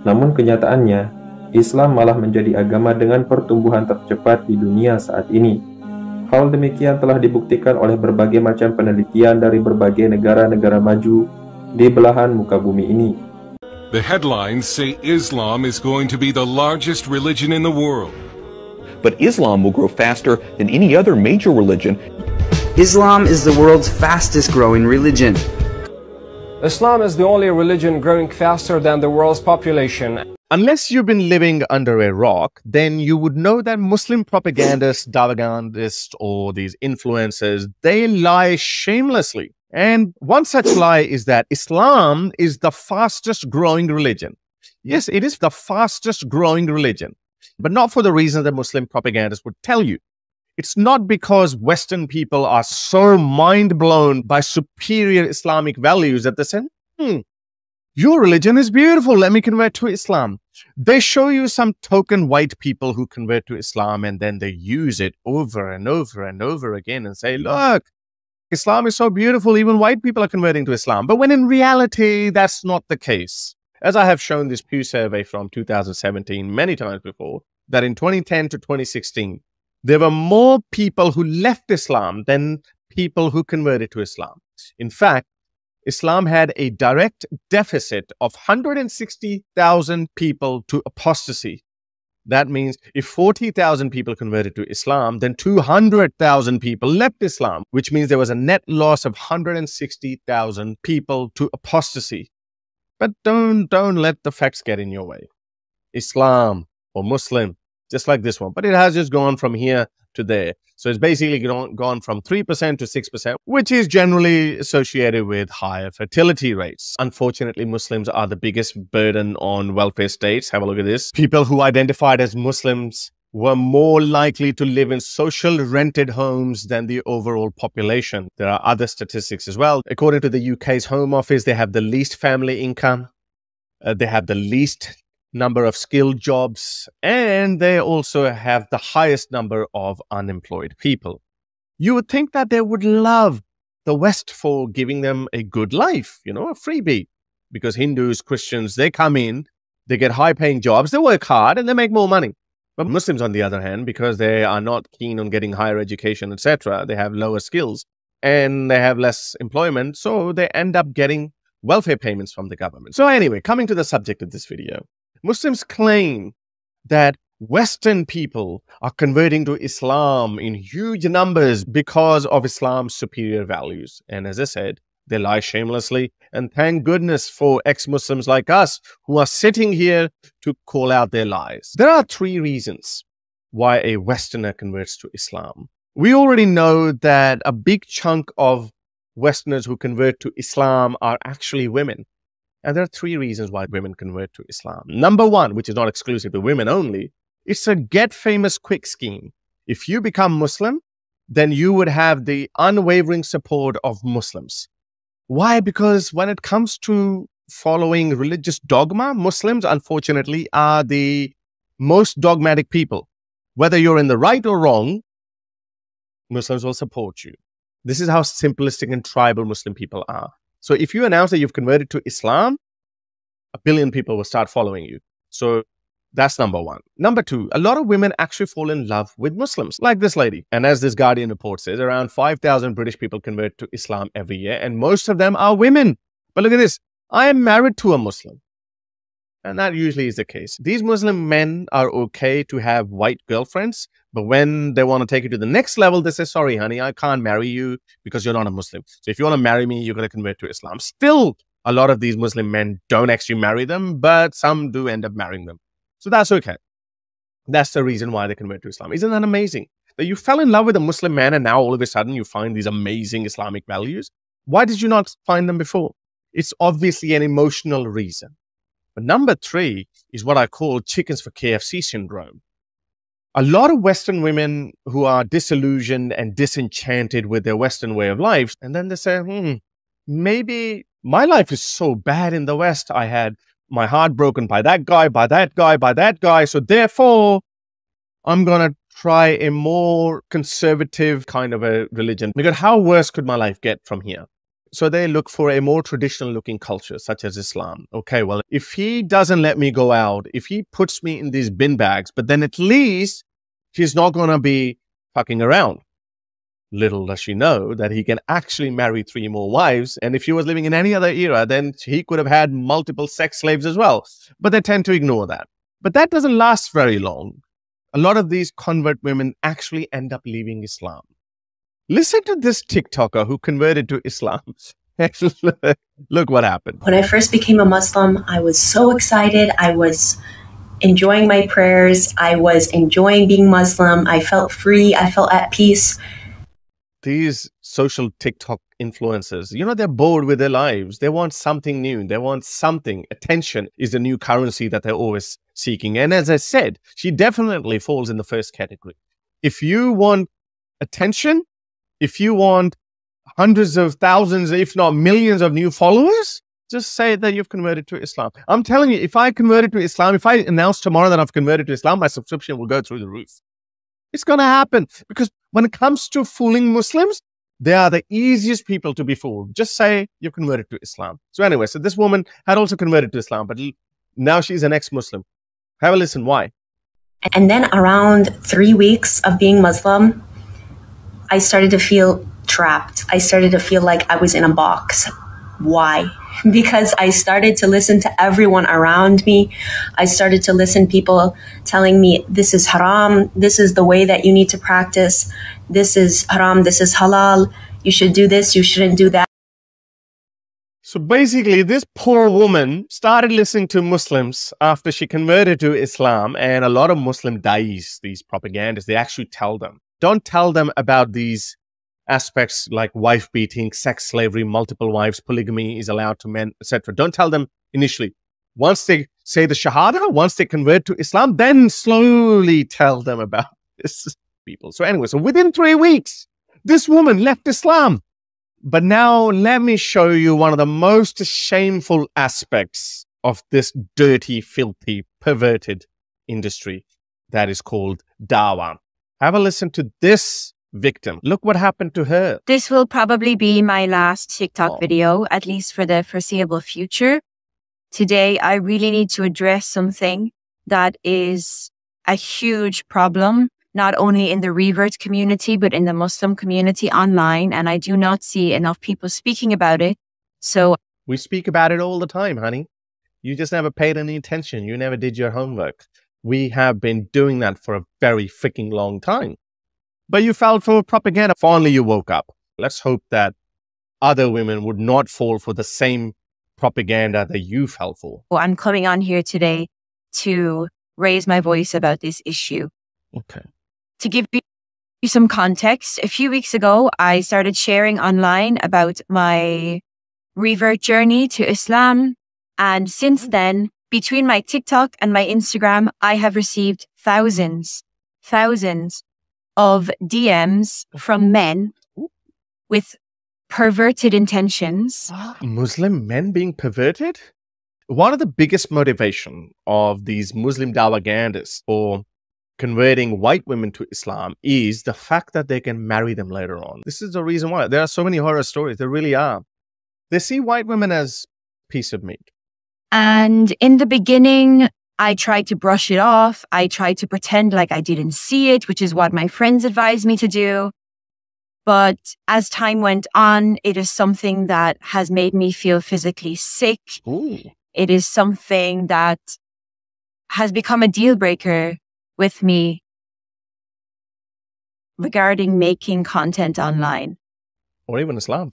Namun kenyataannya, Islam malah menjadi agama dengan pertumbuhan tercepat di dunia saat ini. Hal demikian telah dibuktikan oleh berbagai macam penelitian dari berbagai negara-negara maju di belahan muka bumi ini. The headlines say Islam is going to be the largest religion in the world. But Islam will grow faster than any other major religion. Islam is the world's fastest growing religion. Islam is the only religion growing faster than the world's population. Unless you've been living under a rock, then you would know that Muslim propagandists, or these influencers, they lie shamelessly. And one such lie is that Islam is the fastest growing religion. Yes, it is the fastest growing religion, but not for the reason that Muslim propagandists would tell you. It's not because Western people are so mind blown by superior Islamic values that they say, your religion is beautiful, let me convert to Islam. They show you some token white people who convert to Islam, and then they use it over and over and over again and say, look, Islam is so beautiful, even white people are converting to Islam. But when in reality, that's not the case. As I have shown this Pew survey from 2017 many times before, that in 2010 to 2016, there were more people who left Islam than people who converted to Islam. In fact, Islam had a direct deficit of 160,000 people to apostasy. That means if 40,000 people converted to Islam, then 200,000 people left Islam, which means there was a net loss of 160,000 people to apostasy. But don't let the facts get in your way. Islam or Muslim, just like this one, but it has just gone from here to there. So it's basically gone from 3% to 6%, which is generally associated with higher fertility rates. Unfortunately, Muslims are the biggest burden on welfare states. Have a look at this. People who identified as Muslims were more likely to live in social rented homes than the overall population. There are other statistics as well. According to the UK's Home Office, they have the least family income. They have the least number of skilled jobs, and they also have the highest number of unemployed people. You would think that they would love the West for giving them a good life, a freebie, because Hindus, Christians, they come in, they get high-paying jobs, they work hard, and they make more money. But Muslims, on the other hand, because they are not keen on getting higher education, etc., they have lower skills, and they have less employment, so they end up getting welfare payments from the government. So anyway, coming to the subject of this video, Muslims claim that Western people are converting to Islam in huge numbers because of Islam's superior values. And as I said, they lie shamelessly. And thank goodness for ex-Muslims like us who are sitting here to call out their lies. There are 3 reasons why a Westerner converts to Islam. We already know that a big chunk of Westerners who convert to Islam are actually women. And there are 3 reasons why women convert to Islam. Number 1, which is not exclusive to women only, it's a get famous quick scheme. If you become Muslim, then you would have the unwavering support of Muslims. Why? Because when it comes to following religious dogma, Muslims, unfortunately, are the most dogmatic people. Whether you're in the right or wrong, Muslims will support you. This is how simplistic and tribal Muslim people are. So if you announce that you've converted to Islam, 1 billion people will start following you. So that's number 1. Number 2, a lot of women actually fall in love with Muslims, like this lady. And as this Guardian report says, around 5,000 British people convert to Islam every year, and most of them are women. But look at this. I am married to a Muslim. And that usually is the case. These Muslim men are okay to have white girlfriends, but when they want to take it to the next level, they say, sorry, honey, I can't marry you because you're not a Muslim. So if you want to marry me, you're going to convert to Islam. Still, a lot of these Muslim men don't actually marry them, but some do end up marrying them. So that's okay. That's the reason why they convert to Islam. Isn't that amazing? That you fell in love with a Muslim man and now all of a sudden you find these amazing Islamic values. Why did you not find them before? It's obviously an emotional reason. But number 3 is what I call chickens for KFC syndrome. A lot of Western women who are disillusioned and disenchanted with their Western way of life, and then they say, maybe my life is so bad in the West. I had my heart broken by that guy, by that guy, by that guy. So therefore, I'm going to try a more conservative kind of a religion. Because how worse could my life get from here? So they look for a more traditional looking culture, such as Islam. Okay, well, if he doesn't let me go out, if he puts me in these bin bags, but then at least he's not going to be fucking around. Little does she know that he can actually marry 3 more wives. And if he was living in any other era, then he could have had multiple sex slaves as well. But they tend to ignore that. But that doesn't last very long. A lot of these convert women actually end up leaving Islam. Listen to this TikToker who converted to Islam. Look what happened. When I first became a Muslim, I was so excited. I was enjoying my prayers. I was enjoying being Muslim. I felt free. I felt at peace. These social TikTok influencers, they're bored with their lives. They want something new. They want something. Attention is the new currency that they're always seeking. And as I said, she definitely falls in the first category. If you want attention, if you want hundreds of thousands, if not millions of new followers, just say that you've converted to Islam. I'm telling you, if I converted to Islam, if I announce tomorrow that I've converted to Islam, my subscription will go through the roof. It's going to happen because when it comes to fooling Muslims, they are the easiest people to be fooled. Just say you've converted to Islam. So anyway, so this woman had also converted to Islam, but now she's an ex-Muslim. Have a listen. Why? And then around 3 weeks of being Muslim, I started to feel trapped. I started to feel like I was in a box. Why? Because I started to listen to everyone around me. I started to listen to people telling me, this is haram. This is the way that you need to practice. This is haram. This is halal. You should do this. You shouldn't do that. So basically, this poor woman started listening to Muslims after she converted to Islam. And a lot of Muslim dais, these propagandists, they actually tell them, don't tell them about these aspects like wife beating, sex slavery, multiple wives, polygamy is allowed to men, etc. Don't tell them initially. Once they say the Shahada, once they convert to Islam, then slowly tell them about this people. So anyway, so within 3 weeks, this woman left Islam. But now let me show you one of the most shameful aspects of this dirty, filthy, perverted industry that is called dawah. Have a listen to this victim. Look what happened to her. This will probably be my last TikTok video, at least for the foreseeable future. Today, I really need to address something that is a huge problem, not only in the revert community, but in the Muslim community online. And I do not see enough people speaking about it. So we speak about it all the time, honey. You just never paid any attention. You never did your homework. We have been doing that for a very freaking long time. But you fell for propaganda. Finally, you woke up. Let's hope that other women would not fall for the same propaganda that you fell for. I'm coming on here today to raise my voice about this issue. Okay. To give you some context, a few weeks ago, I started sharing online about my revert journey to Islam. And since then, between my TikTok and my Instagram, I have received thousands of DMs from men with perverted intentions. Muslim men being perverted? One of the biggest motivation of these Muslim propagandists for converting white women to Islam is the fact that they can marry them later on. This is the reason why. There are so many horror stories. There really are. They see white women as piece of meat. And in the beginning, I tried to brush it off. I tried to pretend like I didn't see it, which is what my friends advised me to do. But as time went on, it is something that has made me feel physically sick. Ooh. It is something that has become a deal breaker with me regarding making content online. Or even Islam.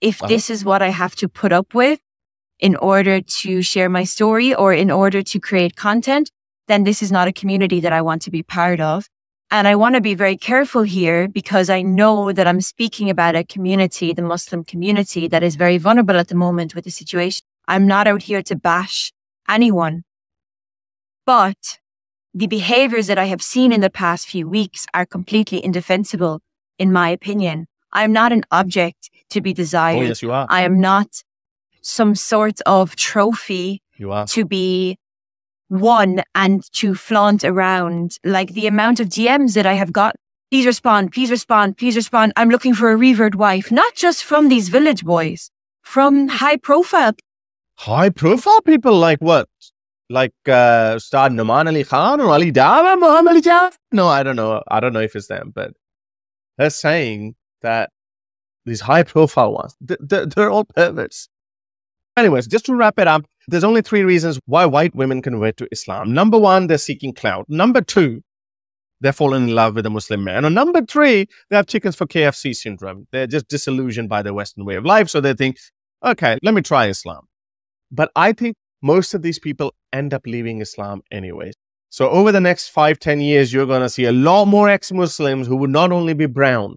If this is what I have to put up with in order to share my story or in order to create content, then this is not a community that I want to be part of. And I want to be very careful here because I know that I'm speaking about a community, the Muslim community, that is very vulnerable at the moment with the situation. I'm not out here to bash anyone. But the behaviors that I have seen in the past few weeks are completely indefensible, in my opinion. I'm not an object to be desired. Oh, yes, you are. I am not some sort of trophy to be won and to flaunt around. Like the amount of DMs that I have got Please respond, please respond, please respond. I'm looking for a revered wife, not just from these village boys, from high profile. High profile people like what? Like Ustad Numan Ali Khan or Ali Dawah, Muhammad Ali Dawah? No, I don't know. I don't know if it's them, but they're saying that these high profile ones, they're all perverts. Anyways, just to wrap it up, there's only 3 reasons why white women convert to Islam. Number 1, they're seeking clout. Number 2, they're falling in love with a Muslim man. Or number 3, they have chickens for KFC syndrome. They're just disillusioned by their Western way of life. So they think, okay, let me try Islam. But I think most of these people end up leaving Islam anyways. So over the next 5-10 years, you're going to see a lot more ex-Muslims who would not only be brown,